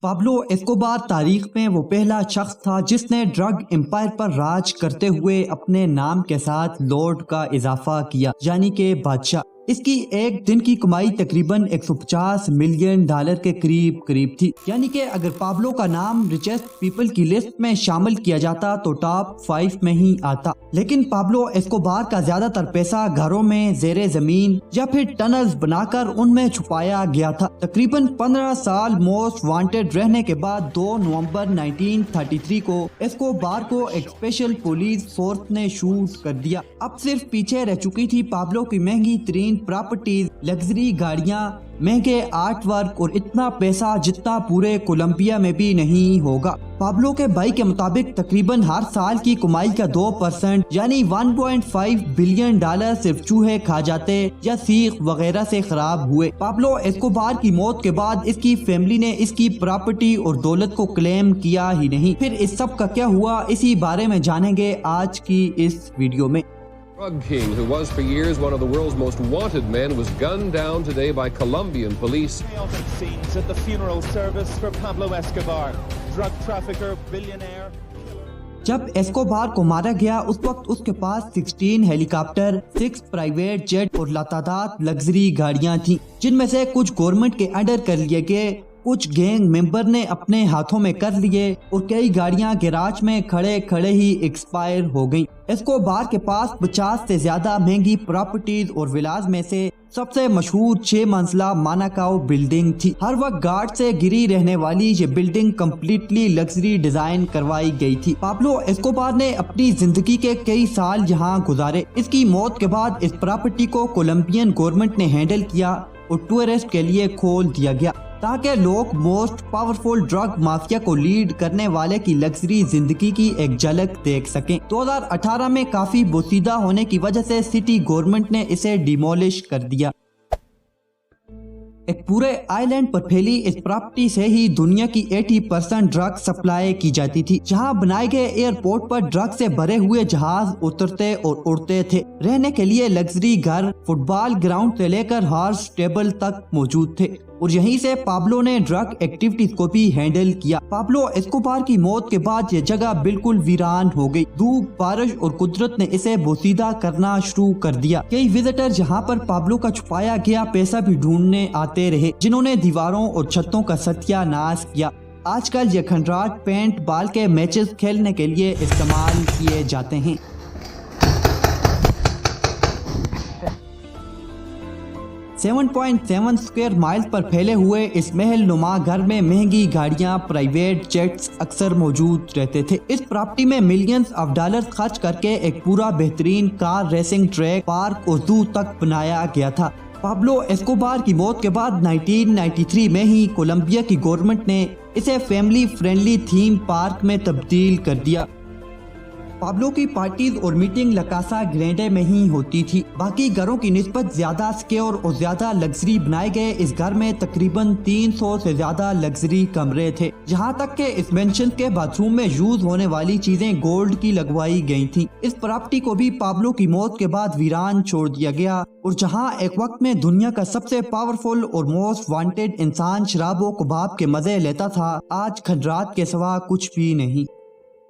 Pablo اسکوبار تاریخ میں وہ پہلا شخص تھا جس نے ڈرگ امپائر پر راج کرتے ہوئے اپنے نام کے ساتھ لارڈ کا اضافہ کیا، یعنی کہ بادشاہ۔ اس کی ایک دن کی کمائی تقریباً $150 ملین کے قریب تھی، یعنی کہ اگر پابلو کا نام ریچسٹ پیپل کی لسٹ میں شامل کیا جاتا تو ٹاپ 5 میں ہی آتا۔ لیکن پابلو اسکوبار کا زیادہ تر پیسہ گھروں میں زیر زمین یا پھر ٹنلز بنا کر ان میں چھپایا گیا تھا۔ تقریباً 15 سال موسٹ وانٹڈ رہنے کے بعد 2 نومبر 1933 کو اسکوبار کو ایک اسپیشل پولیس فورس نے شوٹ کر دیا۔ اب صرف پیچھے رہ چکی تھی پابلو کی مہنگی ترین پراپرٹیز، لگژری گاڑیاں، مہنگے آرٹ ورک اور اتنا پیسہ جتنا پورے کولمبیا میں بھی نہیں ہوگا۔ پابلو کے بھائی کے مطابق تقریباً ہر سال کی کمائی کا 2% یعنی $1.5 بلین صرف چوہے کھا جاتے یا سیخ وغیرہ سے خراب ہوئے۔ پابلو اسکوبار کی موت کے بعد اس کی فیملی نے اس کی پراپرٹی اور دولت کو کلیم کیا ہی نہیں۔ پھر اس سب کا کیا ہوا، اسی بارے میں جانیں گے آج کی اس ویڈیو میں۔ Drug king, who was for years one of the world's most wanted men, was gunned down today by Colombian police. Chaotic scenes at the funeral service for Pablo Escobar, drug trafficker, billionaire. جب اسکوبار کو مارا گیا اس وقت اس کے پاس 16 ہیلی copter, 6 private jet اور لاتعداد luxury گاڑیاں تھیں، جن میں سے کچھ گورنمنٹ کے انڈر کر لیے گئے، کچھ گینگ ممبر نے اپنے ہاتھوں میں کر لیے اور کئی گاڑیاں گیراج میں کھڑے ہی ایکسپائر ہو گئیں۔ اسکوبار کے پاس 50 سے زیادہ مہنگی پراپرٹیز اور ولاز میں سے سب سے مشہور 6 منزلہ ماناکاؤ بلڈنگ تھی۔ ہر وقت گارڈ سے گری رہنے والی یہ بلڈنگ کمپلیٹلی لگژری ڈیزائن کروائی گئی تھی۔ پابلو اسکوبار نے اپنی زندگی کے کئی سال یہاں گزارے۔ اس کی موت کے بعد اس پراپرٹی کو کولمبین گورنمنٹ نے ہینڈل کیا اور ٹورسٹ کے لیے کھول دیا گیا تاکہ لوگ موسٹ پاورفل ڈرگ مافیا کو لیڈ کرنے والے کی لگژری زندگی کی ایک جھلک دیکھ سکیں۔ 2018 میں کافی بوسیدہ ہونے کی وجہ سے سٹی گورنمنٹ نے اسے ڈیمولش کر دیا۔ ایک پورے آئی لینڈ پر پھیلی اس پراپرٹی سے ہی دنیا کی 80% ڈرگ سپلائی کی جاتی تھی، جہاں بنائے گئے ایئرپورٹ پر ڈرگ سے بھرے ہوئے جہاز اترتے اور اڑتے تھے۔ رہنے کے لیے لگژری گھر، فٹ بال گراؤنڈ سے لے کر ہارس اسٹیبل تک موجود تھے اور یہیں سے پابلو نے ڈرگ ایکٹیویٹیز کو بھی ہینڈل کیا۔ پابلو اسکوبار کی موت کے بعد یہ جگہ بالکل ویران ہو گئی۔ دھوپ، بارش اور قدرت نے اسے بوسیدہ کرنا شروع کر دیا۔ کئی وزٹر یہاں پر پابلو کا چھپایا گیا پیسہ بھی ڈھونڈنے آتے رہے، جنہوں نے دیواروں اور چھتوں کا ستیہ ناش کیا۔ آج کل یہ کھنڈرات پینٹ بال کے میچز کھیلنے کے لیے استعمال کیے جاتے ہیں۔ 7.7 اسکوائر مائل پر پھیلے ہوئے اس محل نما گھر میں مہنگی گاڑیاں، پرائیویٹ جیٹس اکثر موجود رہتے تھے۔ اس پراپرٹی میں ملینز آف ڈالرز خرچ کر کے ایک پورا بہترین کار ریسنگ ٹریک، پارک اور زو تک بنایا گیا تھا۔ پابلو اسکوبار کی موت کے بعد 1993 میں ہی کولمبیا کی گورنمنٹ نے اسے فیملی فرینڈلی تھیم پارک میں تبدیل کر دیا۔ پابلو کی پارٹیز اور میٹنگ لا کاسا گرینڈے میں ہی ہوتی تھی۔ باقی گھروں کی نسبت زیادہ سکیور اور زیادہ لگژری بنائے گئے اس گھر میں تقریباً 300 سے زیادہ لگژری کمرے تھے، جہاں تک کہ اس مینشن کے باتھ روم میں یوز ہونے والی چیزیں گولڈ کی لگوائی گئی تھیں۔ اس پراپرٹی کو بھی پابلو کی موت کے بعد ویران چھوڑ دیا گیا اور جہاں ایک وقت میں دنیا کا سب سے پاورفل اور موسٹ وانٹڈ انسان شراب و کباب کے مزے لیتا تھا، آج کھنڈرات کے سوا کچھ بھی نہیں۔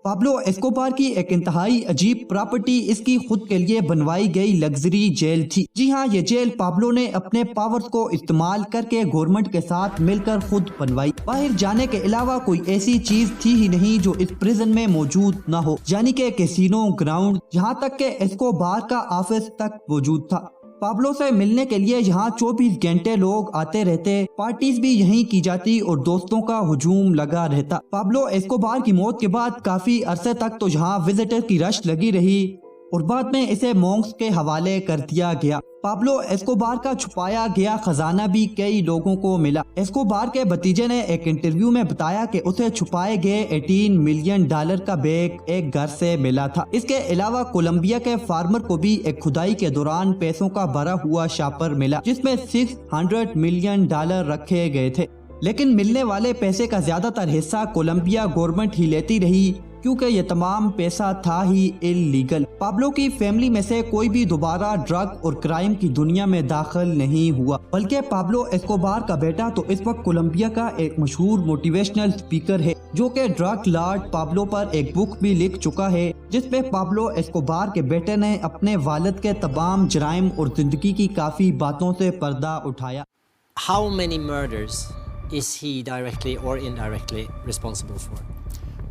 پابلو اسکوبار کی ایک انتہائی عجیب پراپرٹی اس کی خود کے لیے بنوائی گئی لگژری جیل تھی۔ جی ہاں، یہ جیل پابلو نے اپنے پاورز کو استعمال کر کے گورنمنٹ کے ساتھ مل کر خود بنوائی۔ باہر جانے کے علاوہ کوئی ایسی چیز تھی ہی نہیں جو اس پریزن میں موجود نہ ہو، یعنی کہ کیسینو گراؤنڈ، یہاں تک کہ اسکوبار کا آفس تک موجود تھا۔ پابلو سے ملنے کے لیے یہاں 24 گھنٹے لوگ آتے رہتے، پارٹیز بھی یہیں کی جاتی اور دوستوں کا ہجوم لگا رہتا۔ پابلو اسکوبار کی موت کے بعد کافی عرصے تک تو یہاں وزٹر کی رش لگی رہی اور بعد میں اسے مونکس کے حوالے کر دیا گیا۔ پابلو اسکوبار کا چھپایا گیا خزانہ بھی کئی لوگوں کو ملا۔ اسکوبار کے بھتیجے نے ایک انٹرویو میں بتایا کہ اسے چھپائے گئے $18 ملین کا بیگ ایک گھر سے ملا تھا۔ اس کے علاوہ کولمبیا کے فارمر کو بھی ایک کھدائی کے دوران پیسوں کا بھرا ہوا شاپر ملا، جس میں $600 ملین رکھے گئے تھے۔ لیکن ملنے والے پیسے کا زیادہ تر حصہ کولمبیا گورنمنٹ ہی لیتی رہی، کیونکہ یہ تمام پیسہ تھا ہی اللیگل۔ پابلو کی فیملی میں سے کوئی بھی دوبارہ ڈرگ اور کرائم کی دنیا میں داخل نہیں ہوا، بلکہ پابلو اسکوبار کا بیٹا تو اس وقت کولمبیا کا ایک مشہور موٹیویشنل اسپیکر ہے، جو کہ ڈرگ لارڈ پابلو پر ایک بک بھی لکھ چکا ہے، جس میں پابلو اسکوبار کے بیٹے نے اپنے والد کے تمام جرائم اور زندگی کی کافی باتوں سے پردہ اٹھایا۔ How many murders is he directly or indirectly responsible for?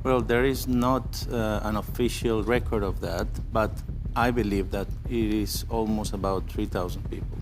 Well, there is not an official record of that, but I believe that it is almost about 3,000 people.